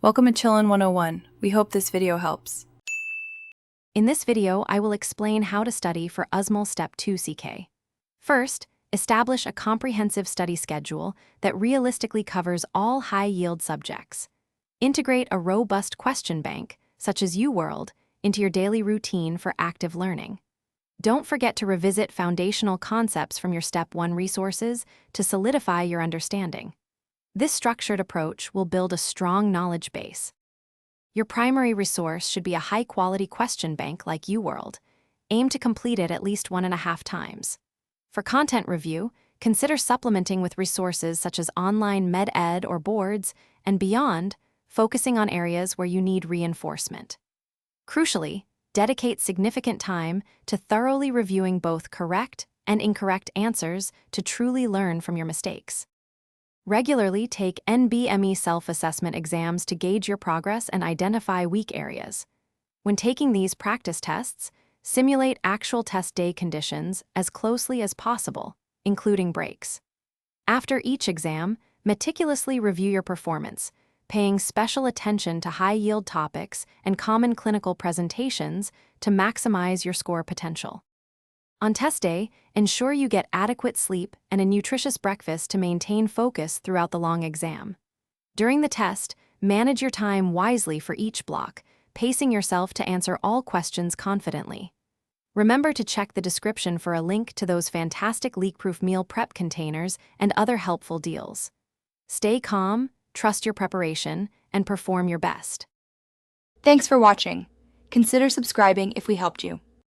Welcome to Chillin' 101. We hope this video helps. In this video, I will explain how to study for USMLE Step 2 CK. First, establish a comprehensive study schedule that realistically covers all high-yield subjects. Integrate a robust question bank, such as UWorld, into your daily routine for active learning. Don't forget to revisit foundational concepts from your Step 1 resources to solidify your understanding. This structured approach will build a strong knowledge base. Your primary resource should be a high-quality question bank like UWorld. Aim to complete it at least 1.5 times. For content review, consider supplementing with resources such as online med-ed or boards, and beyond, focusing on areas where you need reinforcement. Crucially, dedicate significant time to thoroughly reviewing both correct and incorrect answers to truly learn from your mistakes. Regularly take NBME self-assessment exams to gauge your progress and identify weak areas. When taking these practice tests, simulate actual test day conditions as closely as possible, including breaks. After each exam, meticulously review your performance, paying special attention to high-yield topics and common clinical presentations to maximize your score potential. On test day, ensure you get adequate sleep and a nutritious breakfast to maintain focus throughout the long exam. During the test, manage your time wisely for each block, pacing yourself to answer all questions confidently. Remember to check the description for a link to those fantastic leak-proof meal prep containers and other helpful deals. Stay calm, trust your preparation, and perform your best. Thanks for watching. Consider subscribing if we helped you.